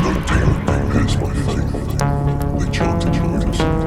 No demon may pierce my faith. They chanted loudest.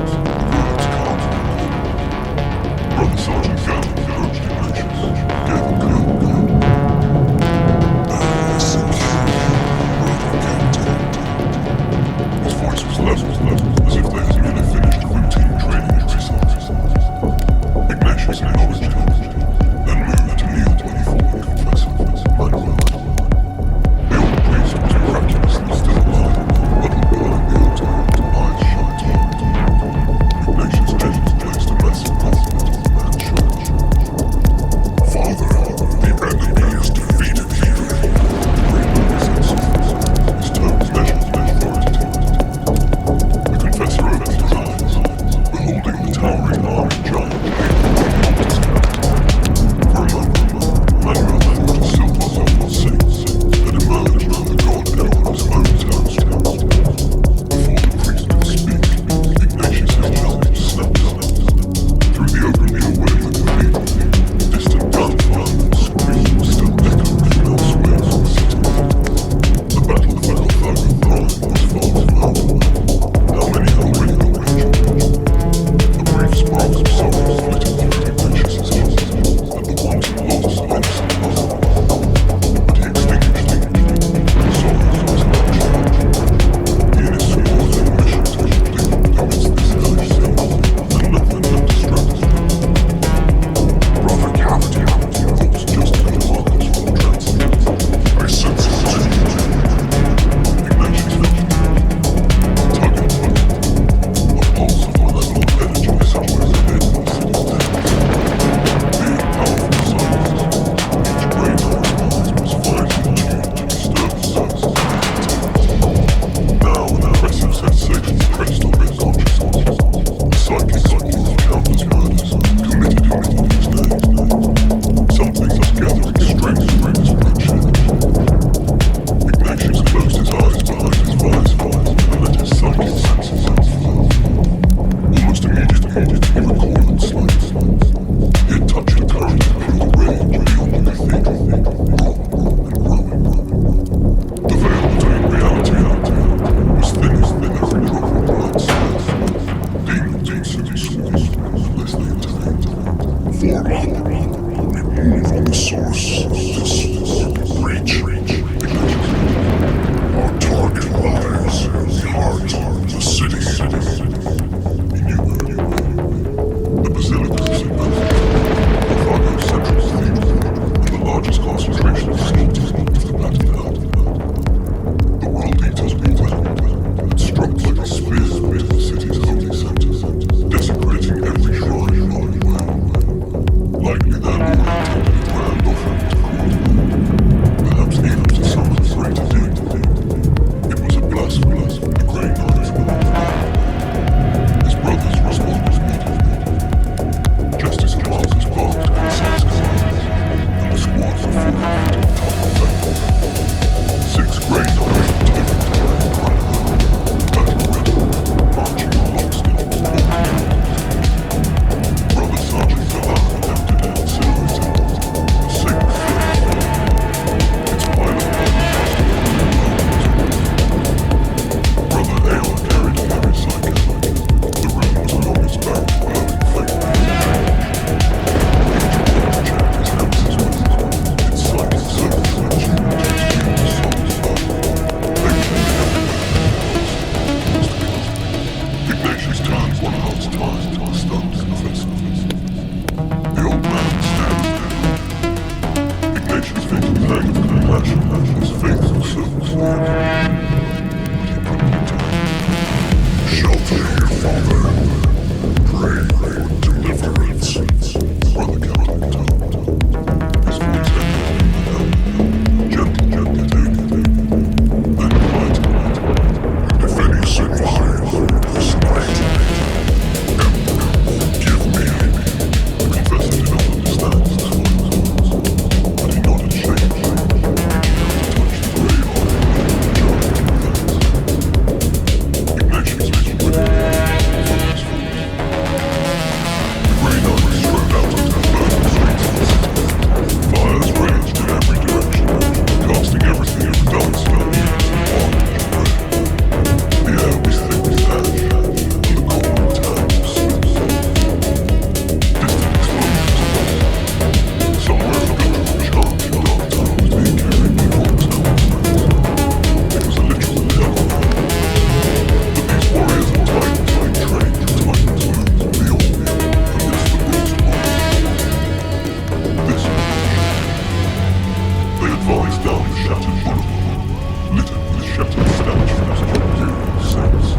shattered statues of imperial saints.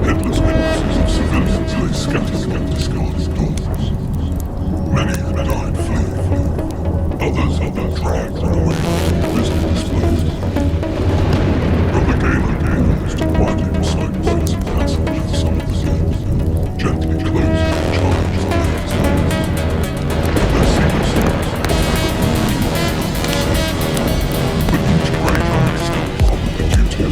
Headless corpses of civilians lay scattered like discarded dolls. Many had died fleeing. Others had been dragged away to grisly displays. But the gala was to quietly recite the last passage of some of the names, gently closing the charge of their souls. Their secrecies but each great understands the duty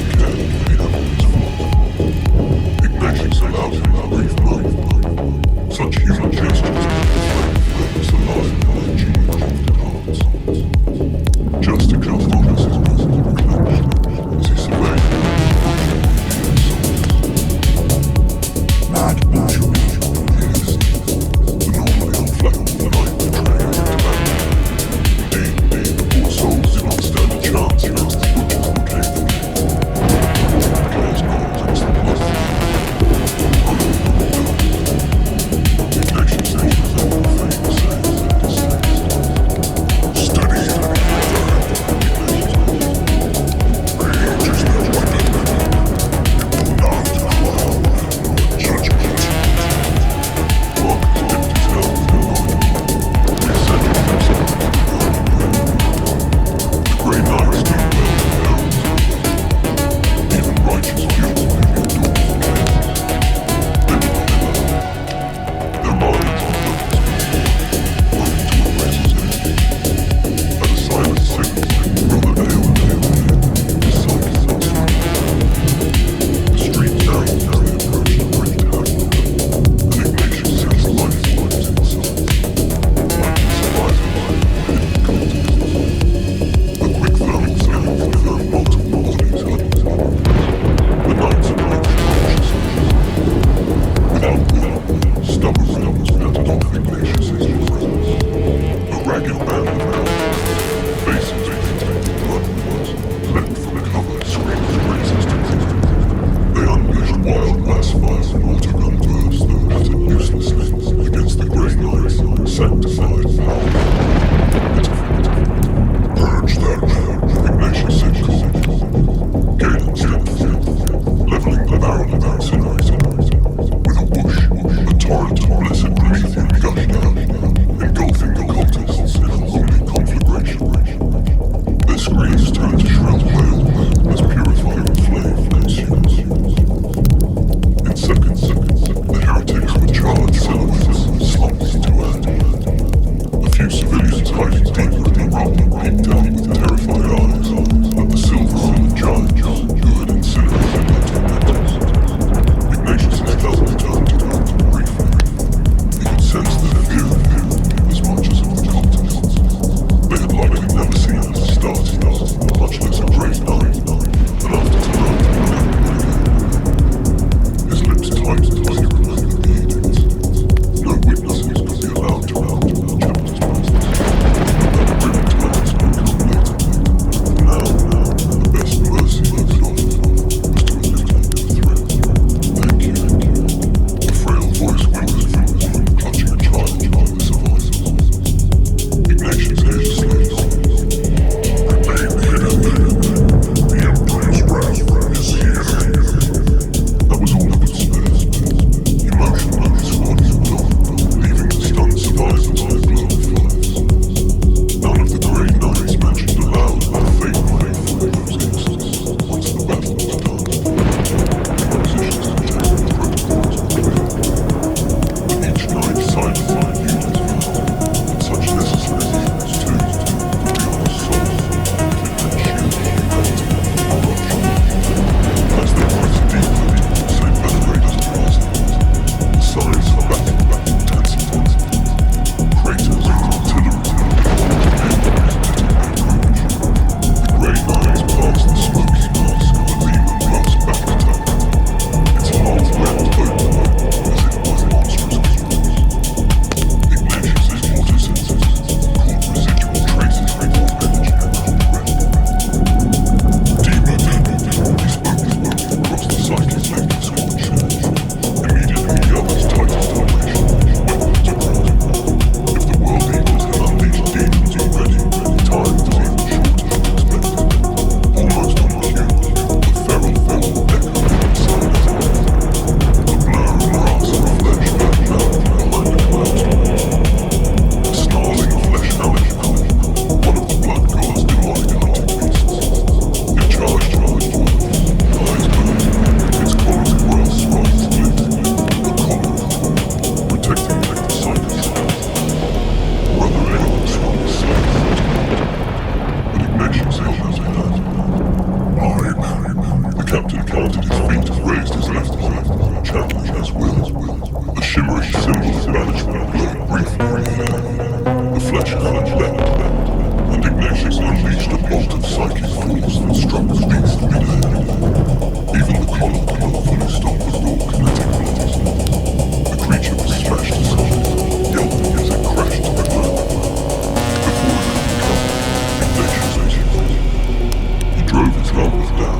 smelled with death,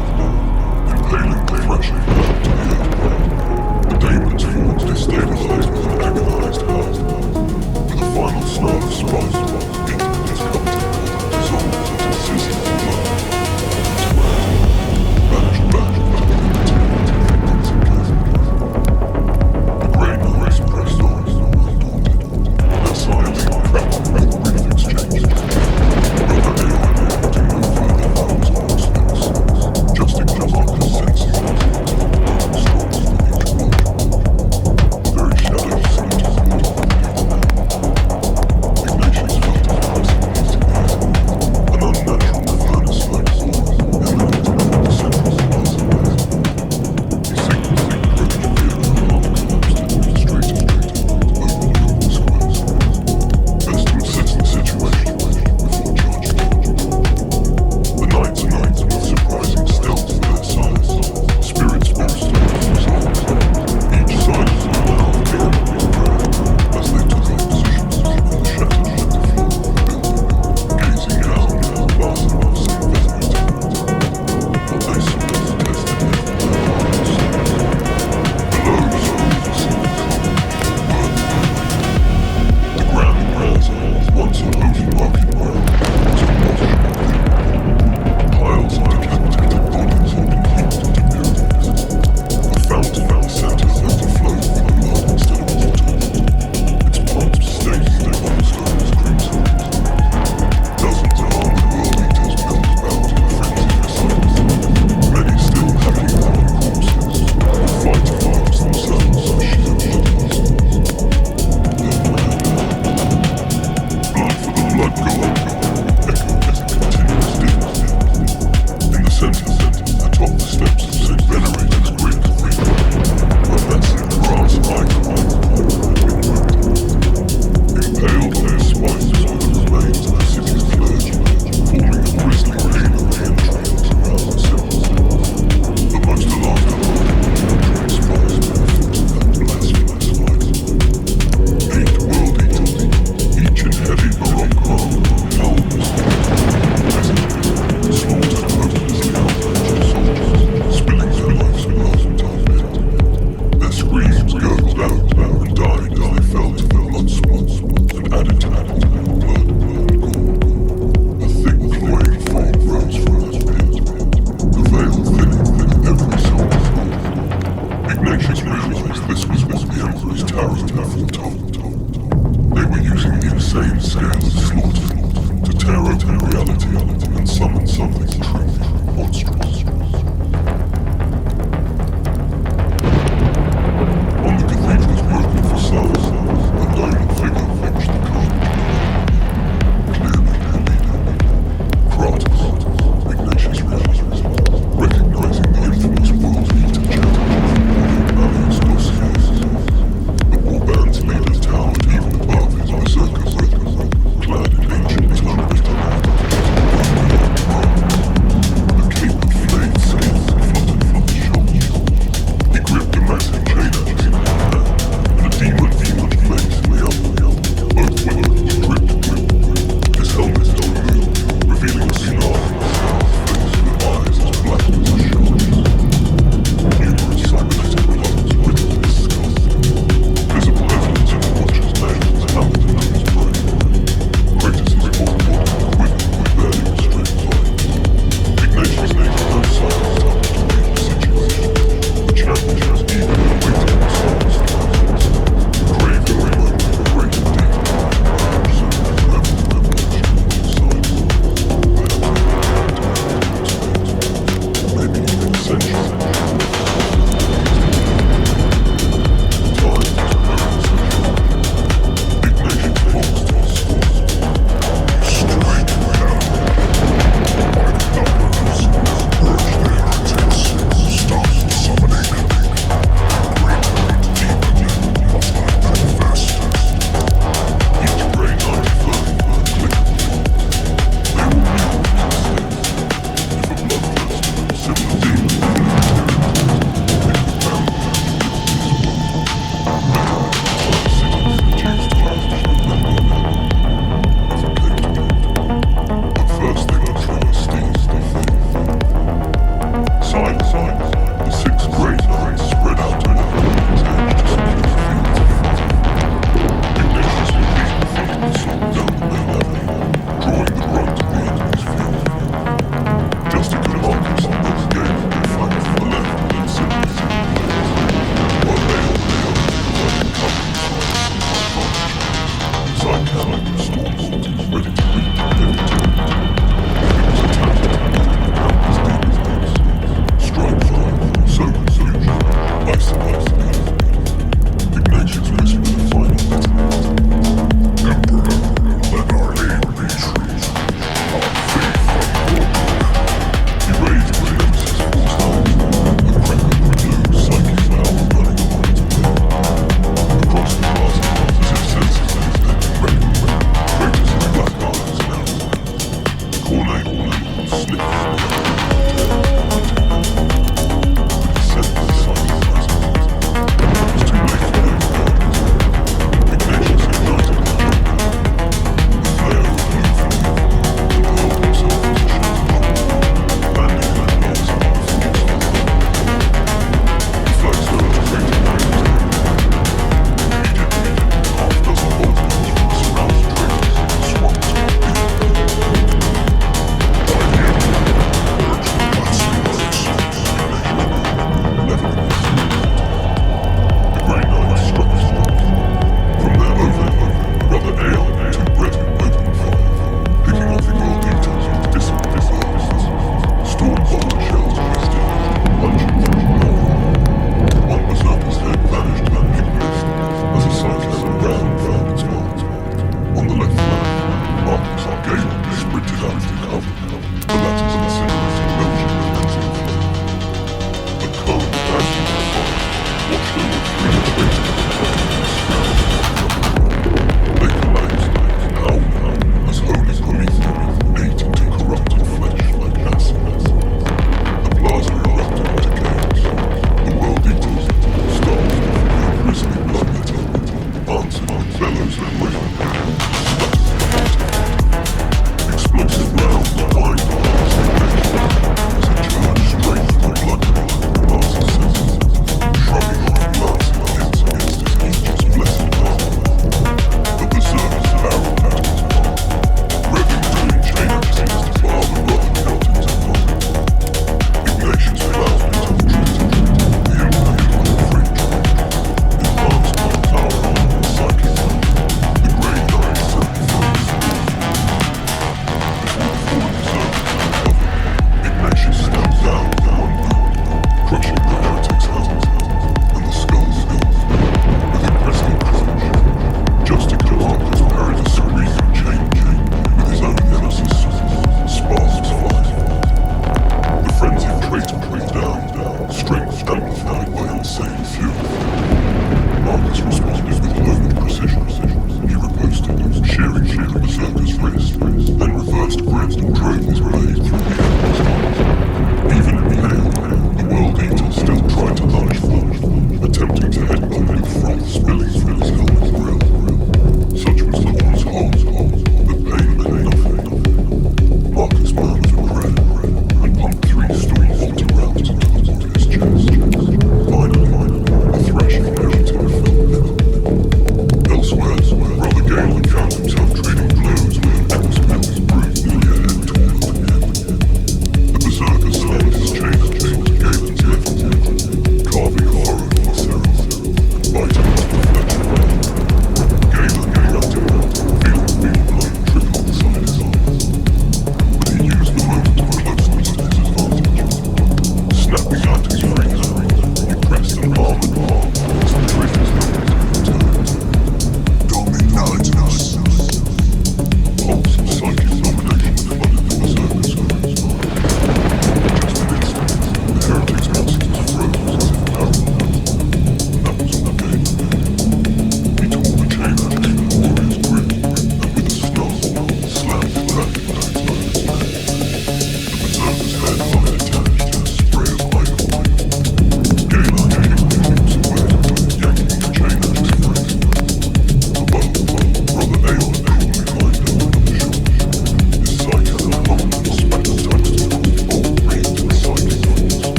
impaling the threshing earth to the earthquake. The demons fought destabilized with an agonized earth, with a final snarl of spite, into discomfort, dissolved into sizzling blood, into earth, vanished back into insignificance. The great race pressed on, undaunted. Their silence crept with the breathings changed. Brother Aeon to no further foes or obstacles, just ignore Marcus sensing the storms from each watch. The very shadows seemed to hold on beneath them. Ignatius felt it.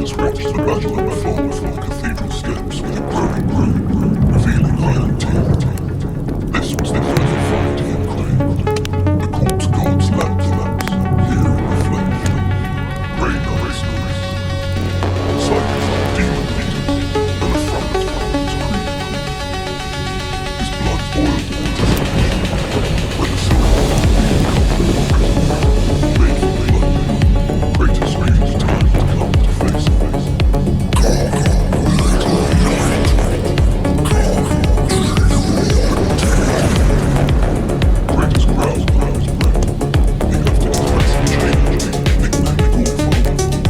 Kratos reached the battle and fought before cathedral steps with a growing groan, revealing iron teeth. This was the final fight in Ukraine. The corpse gods lapped, here in the flesh. Grey knights, cycles of demon beaters, and a front of his creed. His blood boiled in desperation, when the silver made for blood. Kratos used time to come to face it. Kratos growled under his breath. He left his face and changed, nicknamed Gorfall.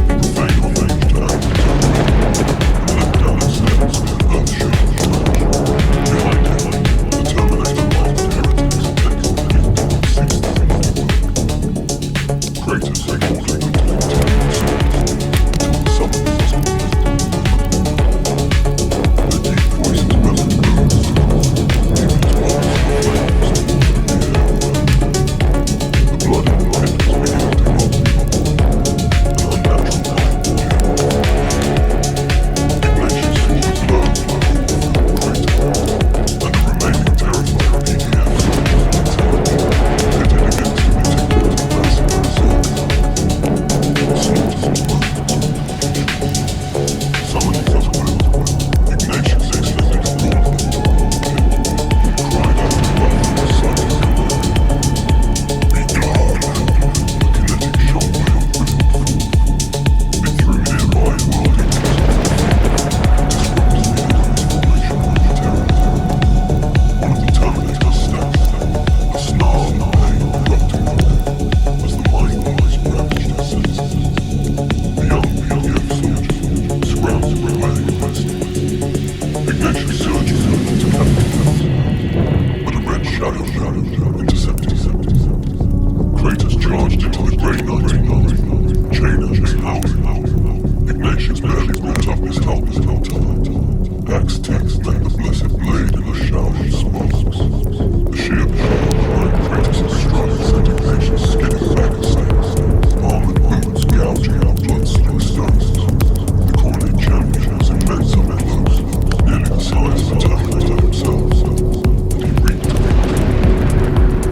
He prevailed on age to act and led down its steps with an earth-shaking charge. Behind him, the Terminator marked heretics taking the hint of 6,000 work. Kratos accordingly to continue the service until the summons was complete. The deep voices bellowed booms, even as one of the flames in the air burned. The blood in the pit was beginning to roll. An unnatural pain began. Ignatius saw the blood flow from Kratos, and the remaining terrifier of EDF soldiers and intelligence pitted against the meticulous massacre of Zerg. Slaughters and murders. Summoning his will, Ignatius extended a broad hand toward the pit. He cried out in breathless silent command. Be gone! A kinetic shockwave ripped forth. It threw nearby and bloody disrupted the enemy's formation with the terrorists. One of the Terminators snapped, a snarl of pain erupting from him as the mind voice ravaged his senses. The young EDF soldier scrambled away aggressively. Ignatius surged to capture him, but a red shadow intercepted him. Kratos charged into the Grey Knight's path, chain edges howling. Ignatius barely brought up his helmet in time. Axe tips met the blessed blade in a shower of sparks. The sheer power behind Kratos' stride sent Ignatius skidding back a step, armored boots gouging out blood-slick stones. The cornered champion was immense up close, nearly the size of the Terminator himself, and he reeked of hate.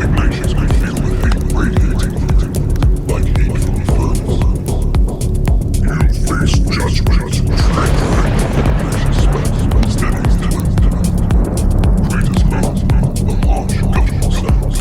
Ignatius could feel the hate radiating from him, like heat from a furnace. You face judgment, traitor! Ignatius spat, steadying his wind. Kratos made a harsh, guttural sound.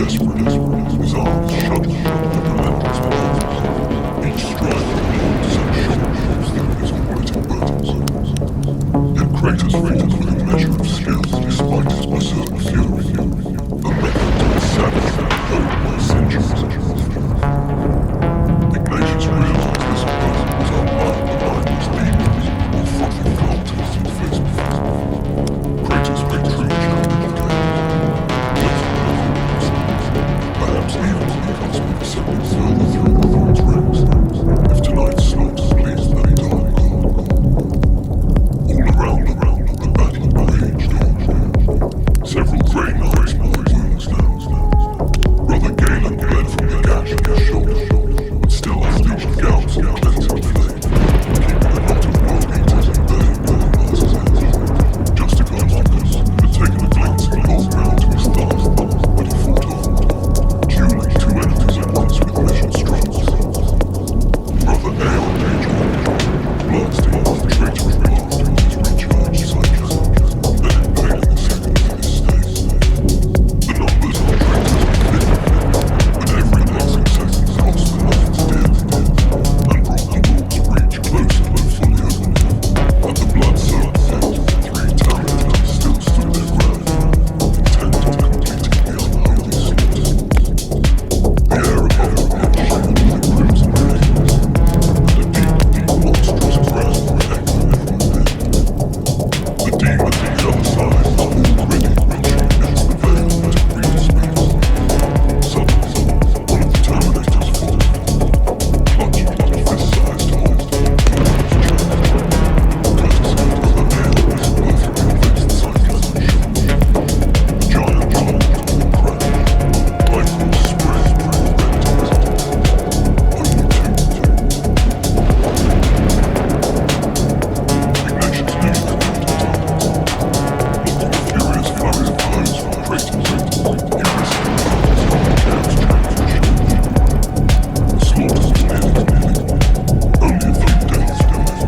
his arms shut with relentless purpose, each stride belongs and shoulders through his operating burdens. Yet Kratos rated with a measure of skill despite his berserk fury, a method to his savagery honed by centuries. Ignatius realized this person was unlike the mindless demons or frothy cultists he'd faced before. Kratos made true champion perhaps even to the cosmic ascending further through the Lord's ranks, if tonight's slaughter pleased that he died. All around the battle raged on. Several grey knights bore wounds now. Brother Galen bled from the gash in his shoulder, but still unleashed gouts of cleansing flame, keeping a knot of worm-eaters at bay past his head. Justicon Marcus had taken a glancing bolt round to his thigh, but he fought on, dueling two enemies at once with measured strokes. Brother Aeon raged on, blasting off the traitorous blood to his recharged cycle, then impaling a second of his stay. The numbers of traitors were thin, but every passing second cost the knights dearly, and brought the Lord's reach closer but fully open. At the blood-soaked pit, three towering still stood their ground, intent on completing the unholy slaughter. The air above them shimmered like crimson rays, and a deep, monstrous growl echoed from within. The demon on the other side was already rushing against the veil to greet his mates. Suddenly, one of the Terminators faltered, clutching at a fist-sized hold on his chest. Courtesy of Brother Aeon, his perfectly fixed cyclone shoulders. The giant plunged with a crash. Lightning spread through the reptiles. Only two. Ignatius knew the amount of time. Blocking the furious flurry of blows from Kratos, he risked the bones on the chaos chant's shoulders. The slaughter was nearly complete. Only a few deaths remained,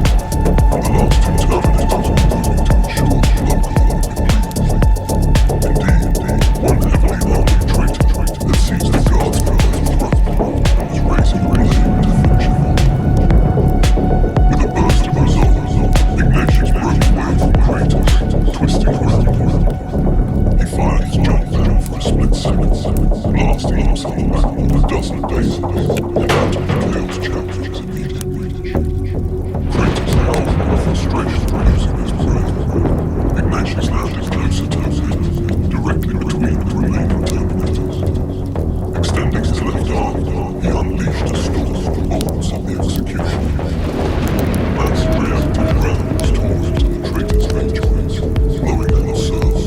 and the last two Terminators were moving to ensure the local horde would be pleased. Indeed, one heavily armed traitor had seized the guard's prize throat and was raising a blade to finish him off. With a burst of resolve, Ignatius broke away from Kratos, twisting around him. He fired his jump down for a split second, blasting himself back a dozen paces and out of the chaos champion's immediate reach. Kratos howled with frustration for losing his prey. Ignatius landed closer to his head, directly between the remaining Terminators. Extending his left arm, he unleashed a storm of bolts at the executioner. Mass reactive rounds tore into the traitor's vengeance, blowing their serves.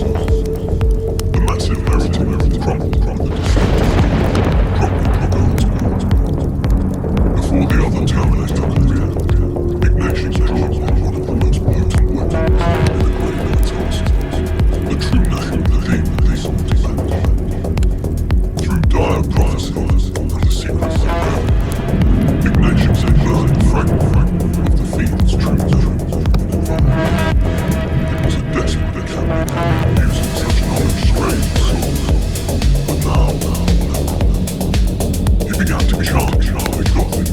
The massive heretic crumbled from the destructive floor, dropping the guard's mount. Before the other Terminator could react, Ignatius drew upon one of the most potent weapons in the Grey Knight's arsenals, the true name of the demon they sought to banish. Through dire prophecy and the secrets of realm, Ignatius had learned a fragment of the fiend's true name. It was a desperate attempt, using such knowledge swayed souls. But now, he began to chant by Gothic,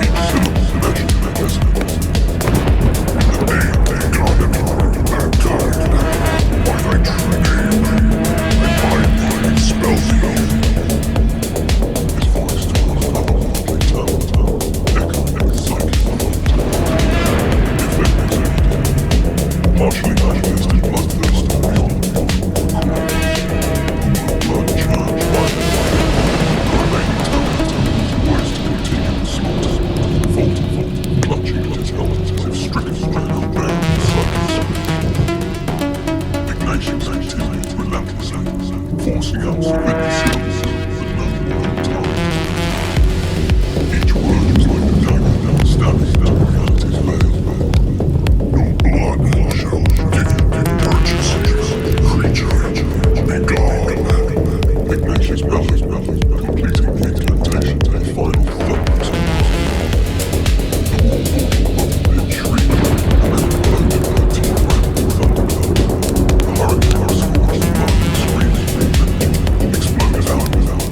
each syllable measured in their resonance. In the name of God and mankind, by thy true name, I bind thee and expel thee. His voice took on another worldly tone, echoing excitedly. The effect exerted, partially manifested bloodthirst and beyond. Blood charged by the remaining Terminator, poised to continue the slaughter, faltered, clutching at his helmet as if stricken by an unbearable sudden spirit. Ignatius continued relentlessly, forcing out forbidden syllables that none were time. Each word was like a dagger stabbing into reality's veil. Your blood shall give you purchase, creature, be gone. Ignatius bellowed, completing the incantation to a final thunderous blast. The wall above the pit shrieked, and then imploded in a torrent of thundercloud. The hurricane scorched the blood and screaming exploded out without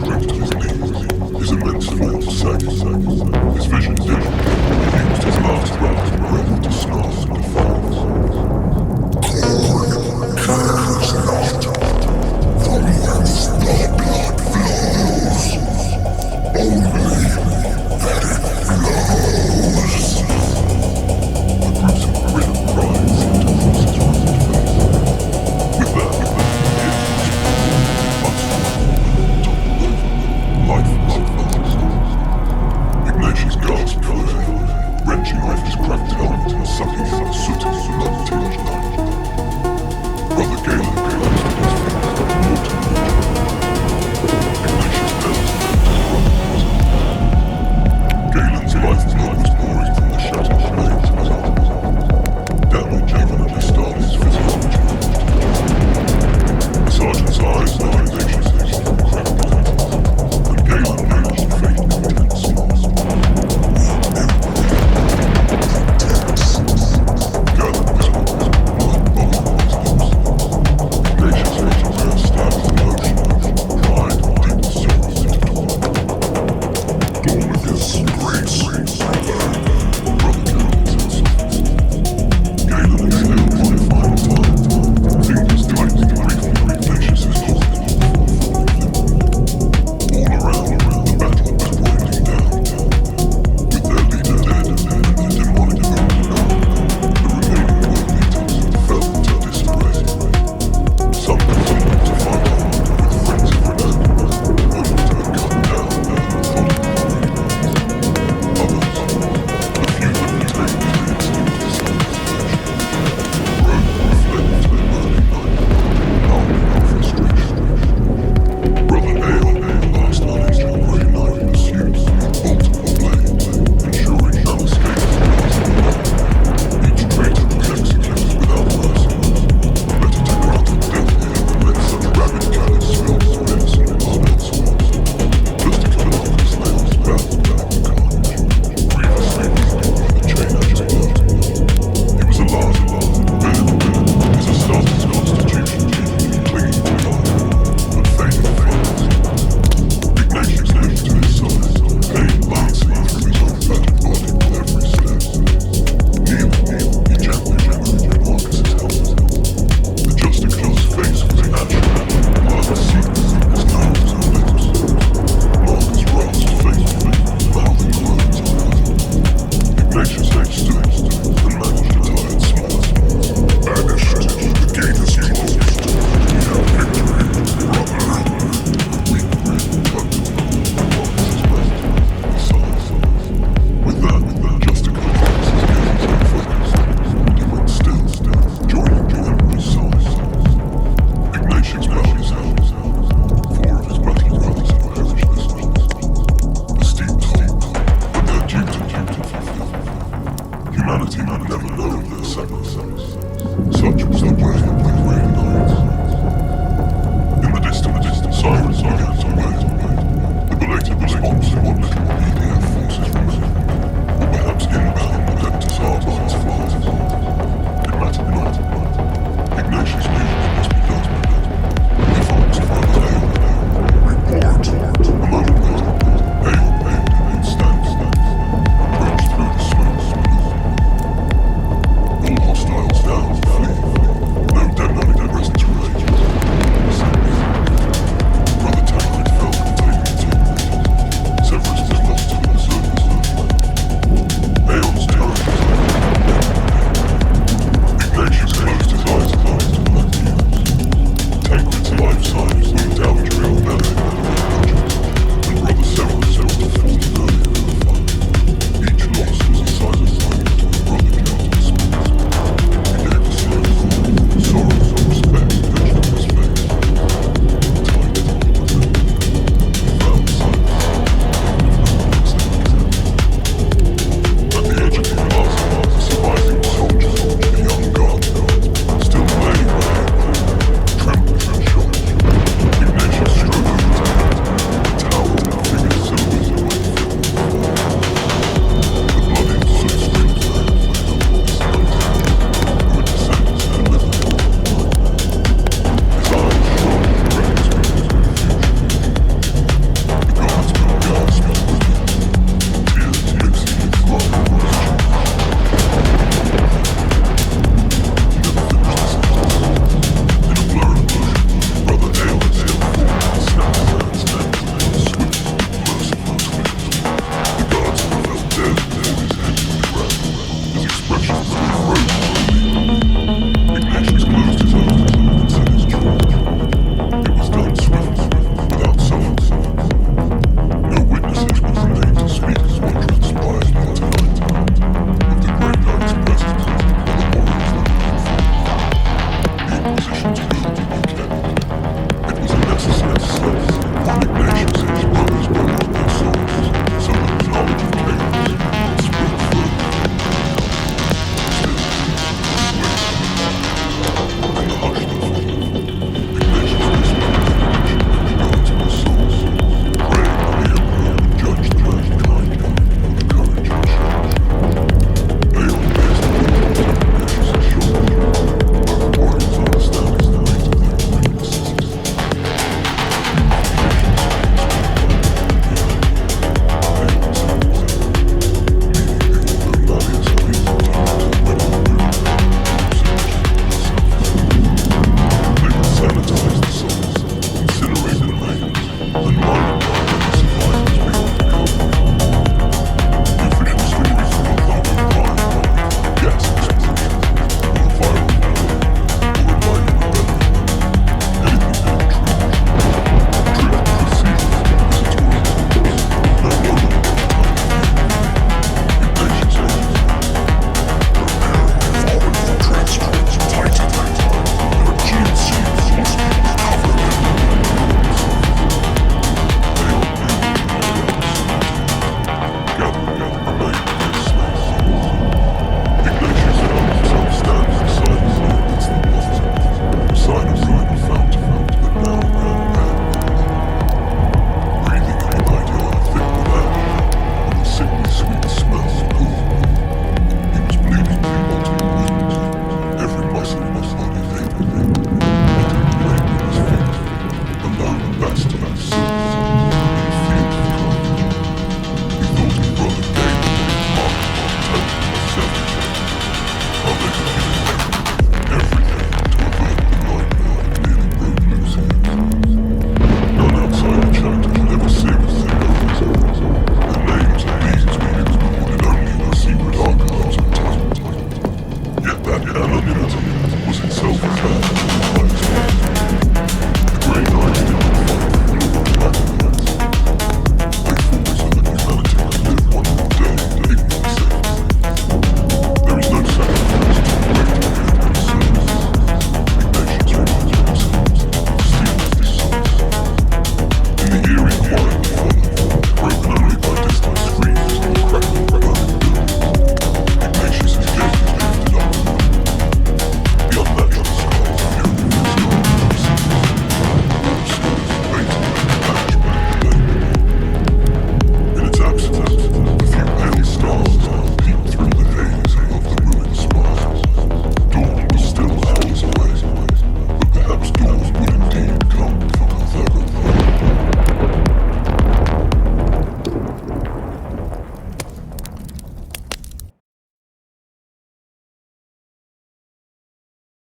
Greatest